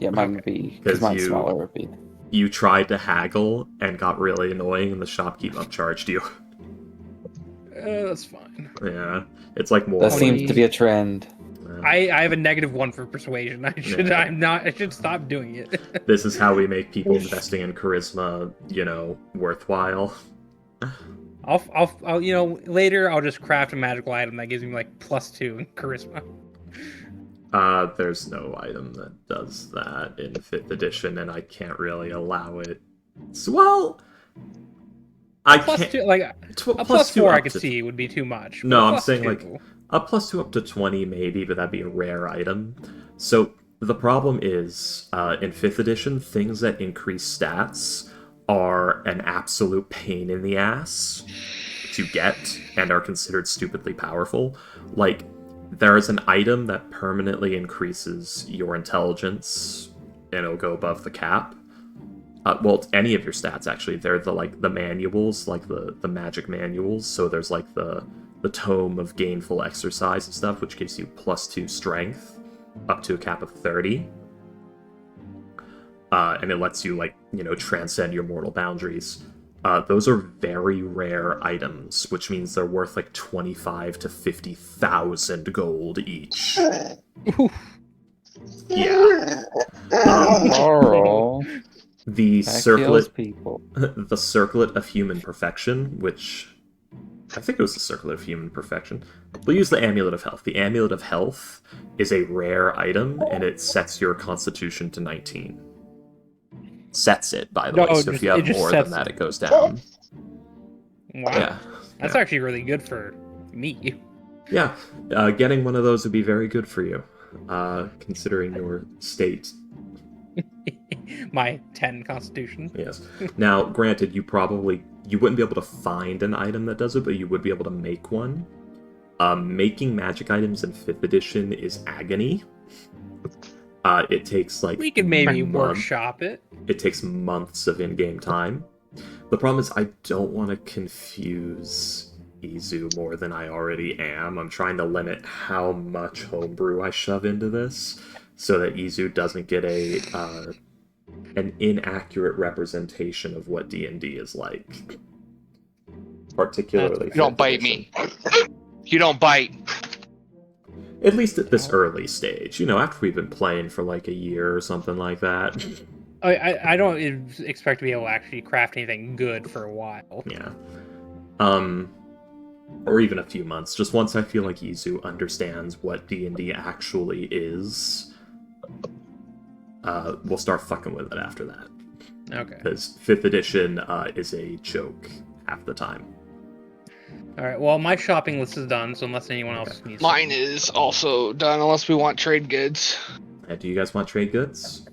Speaker 1: Yeah, mine would be, because mine's smaller would be.
Speaker 4: You tried to haggle and got really annoying and the shopkeep upcharged you.
Speaker 3: That's fine.
Speaker 4: Yeah, it's like more.
Speaker 1: That seems to be a trend.
Speaker 3: I have a -1 for persuasion. I should stop doing it.
Speaker 4: This is how we make people investing in charisma, worthwhile.
Speaker 3: I'll later I'll just craft a magical item that gives me like +2 in charisma.
Speaker 4: There's no item that does that in 5th edition, and I can't really allow it. So, I can't.
Speaker 3: +2, like a +4 I could see would be too much.
Speaker 4: No, I'm saying like a +2 up to 20 maybe, but that'd be a rare item. So the problem is, in 5th edition, things that increase stats are an absolute pain in the ass to get and are considered stupidly powerful. Like, there is an item that permanently increases your intelligence, and it'll go above the cap. Well, any of your stats, actually. They're the manuals, like the magic manuals. So there's like the Tome of Gainful Exercise and stuff, which gives you +2 strength, up to a cap of 30. And it lets you, transcend your mortal boundaries. Those are very rare items, which means they're worth 25 to 50,000 gold each. Yeah. The Circlet of Human Perfection, which I think it was the Circlet of Human Perfection. We'll use the Amulet of Health. The Amulet of Health is a rare item, and it sets your Constitution to 19. Sets it, by the way, so if you have more than that, it goes down.
Speaker 3: Wow.
Speaker 4: Yeah.
Speaker 3: That's actually really good for me.
Speaker 4: Yeah, getting one of those would be very good for you, considering your state.
Speaker 3: My 10 Constitution.
Speaker 4: Yes. Now, granted, you wouldn't be able to find an item that does it, but you would be able to make one. Making magic items in 5th edition is agony. It takes
Speaker 3: we could maybe workshop it.
Speaker 4: It takes months of in-game time. The problem is I don't want to confuse Izu more than I already am. I'm trying to limit how much homebrew I shove into this so that Izu doesn't get an inaccurate representation of what D&D is like. Particularly
Speaker 2: You don't bite me. You don't bite.
Speaker 4: At least at this early stage. You know, after we've been playing for like a year or something like that.
Speaker 3: I don't expect to be able to actually craft anything good for a while.
Speaker 4: Yeah. Or even a few months. Just once I feel like Izu understands what D&D actually is, we'll start fucking with it after that.
Speaker 3: Okay.
Speaker 4: Because 5th edition is a joke half the time.
Speaker 3: Alright, well, my shopping list is done, so unless anyone else needs
Speaker 2: Mine is also done, unless we want trade goods.
Speaker 4: Do you guys want trade goods?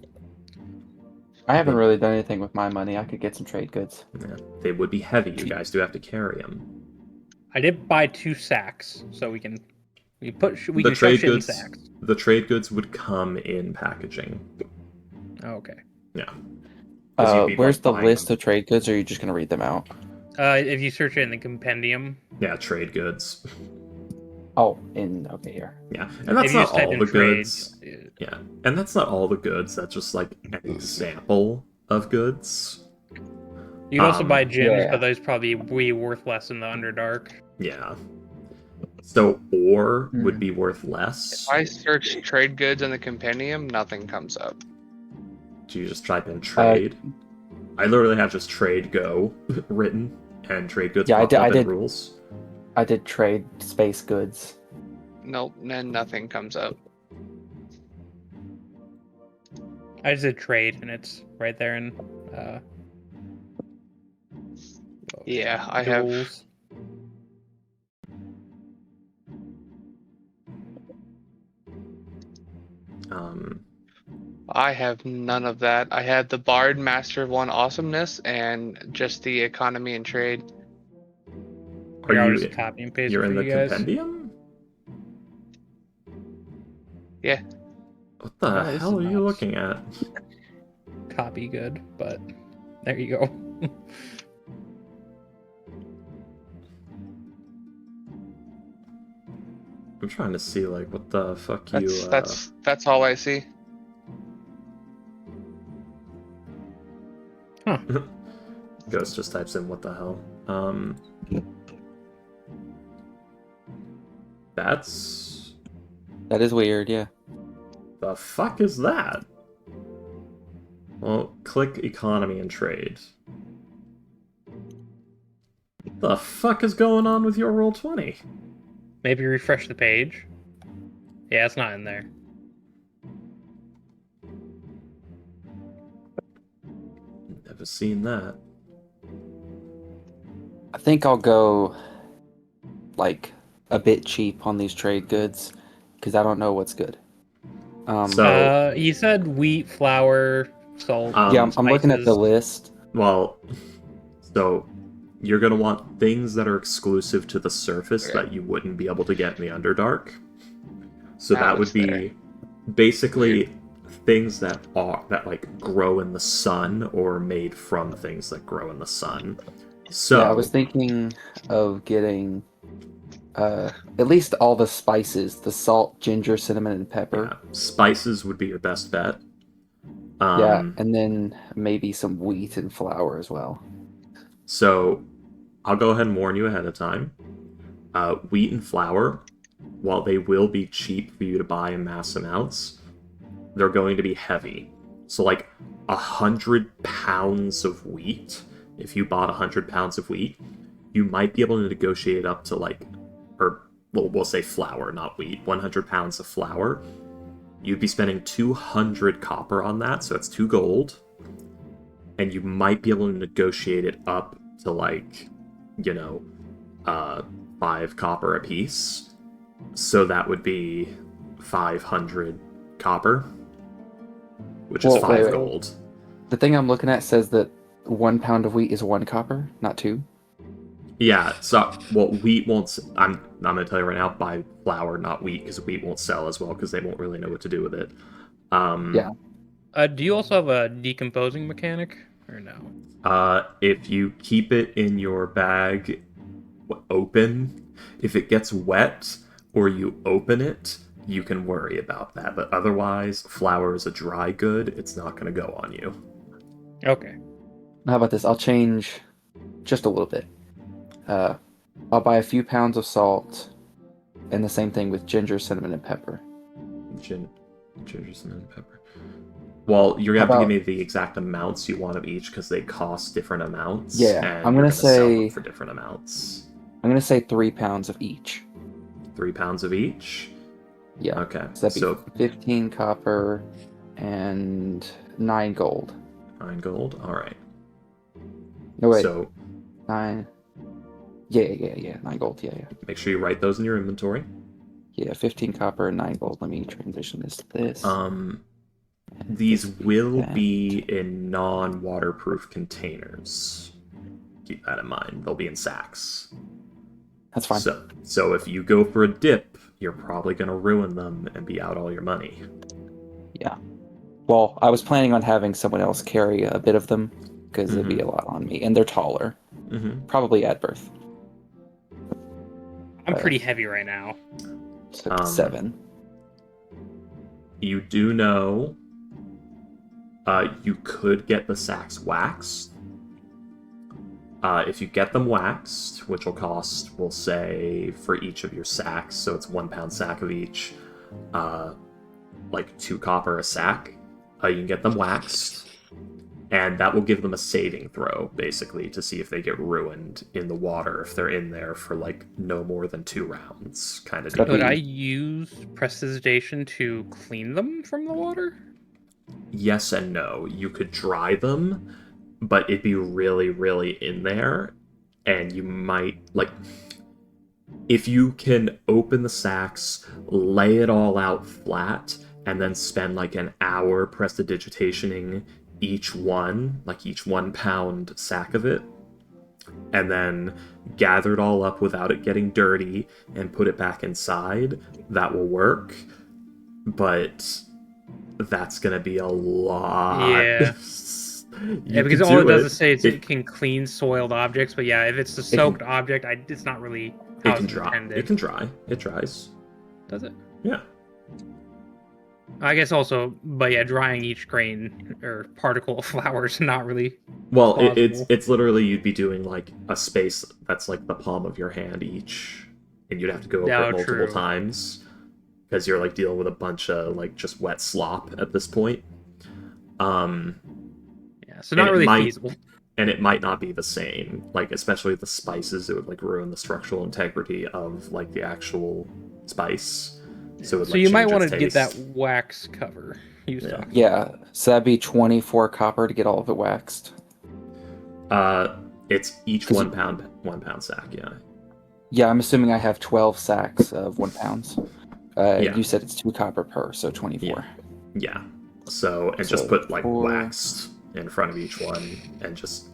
Speaker 1: I haven't really done anything with my money. I could get some trade goods.
Speaker 4: Yeah, they would be heavy. You guys do have to carry them.
Speaker 3: I did buy 2 sacks, so we can shove
Speaker 4: trade
Speaker 3: shit in
Speaker 4: goods,
Speaker 3: sacks.
Speaker 4: The trade goods would come in packaging.
Speaker 3: Oh, okay.
Speaker 4: Yeah.
Speaker 1: Where's the list of trade goods, or are you just going to read them out?
Speaker 3: If you search it in the compendium.
Speaker 4: Yeah, trade goods.
Speaker 1: Oh, okay, here.
Speaker 4: Yeah, and that's not all the goods.
Speaker 3: Trade,
Speaker 4: yeah, and that's not all the goods. That's just like an example of goods.
Speaker 3: You can also buy gems,
Speaker 1: yeah.
Speaker 3: but those probably be worth less in the Underdark.
Speaker 4: Yeah. So ore would be worth less.
Speaker 2: If I search trade goods in the compendium, nothing comes up.
Speaker 4: Do you just type in trade? I literally have just trade go written, and trade goods pop up in rules.
Speaker 1: I did trade space goods.
Speaker 2: Nope, then nothing comes up.
Speaker 3: I just did trade, and it's right there in.
Speaker 2: Yeah, I have. I have none of that. I had the Bard Master of One Awesomeness and just the economy and trade.
Speaker 3: Are you just copy and paste?
Speaker 4: You're in the
Speaker 3: guys?
Speaker 4: compendium?
Speaker 2: Yeah.
Speaker 4: What the hell are you looking at?
Speaker 3: Copy good, but there you go.
Speaker 4: I'm trying to see like what the fuck
Speaker 2: That's all I see.
Speaker 3: Huh.
Speaker 4: Ghost just types in what the hell. That
Speaker 1: is weird, yeah.
Speaker 4: The fuck is that? Well, click economy and trade. What the fuck is going on with your Roll20?
Speaker 3: Maybe refresh the page. Yeah, it's not in there.
Speaker 4: Never seen that.
Speaker 1: I think I'll go like a bit cheap on these trade goods because I don't know what's good.
Speaker 3: You said wheat, flour, salt.
Speaker 1: Yeah, I'm looking at the list.
Speaker 4: Well, so you're going to want things that are exclusive to the surface that you wouldn't be able to get in the Underdark. So that would be basically things that like grow in the sun or made from things that grow in the sun. So
Speaker 1: yeah, I was thinking of getting at least all the spices, the salt, ginger, cinnamon, and pepper.
Speaker 4: Yeah, spices would be your best bet.
Speaker 1: Yeah, and then maybe some wheat and flour as well.
Speaker 4: So I'll go ahead and warn you ahead of time. Wheat and flour, while they will be cheap for you to buy in mass amounts, they're going to be heavy. So like 100 pounds of wheat, if you bought 100 pounds of wheat, you might be able to negotiate up to like, we'll say flour, not wheat, 100 pounds of flour. You'd be spending 200 copper on that, so that's 2 gold. And you might be able to negotiate it up to like, 5 copper a piece. So that would be 500 copper, which is 5 gold.
Speaker 1: The thing I'm looking at says that 1 pound of wheat is 1 copper, not 2.
Speaker 4: Yeah, so, wheat won't... I'm going to tell you right now, buy flour, not wheat, because wheat won't sell as well, because they won't really know what to do with it.
Speaker 1: Yeah.
Speaker 3: Do you also have a decomposing mechanic? or no?
Speaker 4: If you keep it in your bag open, if it gets wet or you open it, you can worry about that. But otherwise, flour is a dry good. It's not going to go on you.
Speaker 3: Okay.
Speaker 1: How about this? I'll change just a little bit. I'll buy a few pounds of salt, and the same thing with ginger, cinnamon, and pepper.
Speaker 4: Ginger, cinnamon, and pepper. Well, you're going to have to give me the exact amounts you want of each because they cost different amounts.
Speaker 1: Yeah,
Speaker 4: and
Speaker 1: I'm going to
Speaker 4: sell them
Speaker 1: say
Speaker 4: for different amounts.
Speaker 1: I'm going to say 3 pounds of each.
Speaker 4: 3 pounds of each?
Speaker 1: Yeah.
Speaker 4: Okay.
Speaker 1: So that'd be 15 copper and 9 gold.
Speaker 4: 9 gold? Alright.
Speaker 1: No, wait.
Speaker 4: So,
Speaker 1: 9. Yeah. 9 gold. Yeah.
Speaker 4: make sure you write those in your inventory.
Speaker 1: Yeah, 15 copper and 9 gold. Let me transition this to this.
Speaker 4: These will be in non-waterproof containers. Keep that in mind. They'll be in sacks.
Speaker 1: That's fine.
Speaker 4: So if you go for a dip, you're probably going to ruin them and be out all your money.
Speaker 1: Yeah. Well, I was planning on having someone else carry a bit of them, because it'd be a lot on me. And they're taller. Probably at birth.
Speaker 3: I'm pretty heavy right now.
Speaker 1: So 7.
Speaker 4: You do know you could get the sacks waxed. If you get them waxed, which will cost, we'll say, for each of your sacks, so it's 1 pound sack of each, like 2 copper a sack, you can get them waxed, and that will give them a saving throw, basically, to see if they get ruined in the water, if they're in there for, like, no more than 2 rounds, kind of deal.
Speaker 3: Could I use prestidigitation to clean them from the water?
Speaker 4: Yes and no. You could dry them, but it'd be really, really in there, and you might, like, if you can open the sacks, lay it all out flat, and then spend, like, an hour prestidigitationing each one, like each 1 pound sack of it, and then gather it all up without it getting dirty and put it back inside, that will work, but that's gonna be a lot.
Speaker 3: Yeah. Yeah, because all it does is say it can clean soiled objects, but yeah, if it's a soaked object, it's not really how it's intended.
Speaker 4: It can dry. It dries.
Speaker 3: Does it?
Speaker 4: Yeah.
Speaker 3: I guess also, but yeah, drying each grain or particle of flour is not really.
Speaker 4: Well, it's literally you'd be doing like a space that's like the palm of your hand each, and you'd have to go over it multiple times because you're like dealing with a bunch of like just wet slop at this point.
Speaker 3: Yeah, so not really feasible.
Speaker 4: And it might not be the same, like especially the spices. It would like ruin the structural integrity of like the actual spice. So
Speaker 3: you might want to get that wax cover.
Speaker 1: Yeah, so that'd be 24 copper to get all of it waxed.
Speaker 4: It's each 1 pound sack, yeah.
Speaker 1: Yeah, I'm assuming I have 12 sacks of 1 pounds. You said it's 2 copper per, so 24.
Speaker 4: Yeah. So just put like waxed in front of each one, and just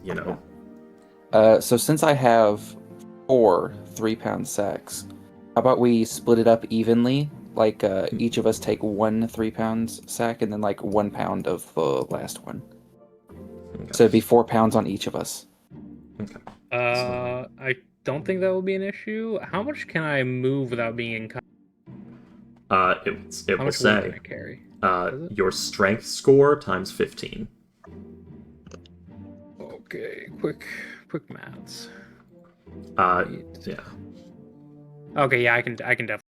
Speaker 1: So since I have 4 3-pound sacks, how about we split it up evenly? Like, each of us take 1 3-pound sack, and then, like, 1 pound of the last one. Okay. So it'd be 4 pounds on each of us.
Speaker 4: Okay.
Speaker 3: I don't think that will be an issue. How much can I move without being in
Speaker 4: It will say,
Speaker 3: can I carry?
Speaker 4: Your strength score times 15.
Speaker 3: Okay, quick maths.
Speaker 4: Yeah.
Speaker 3: Okay, yeah, I can definitely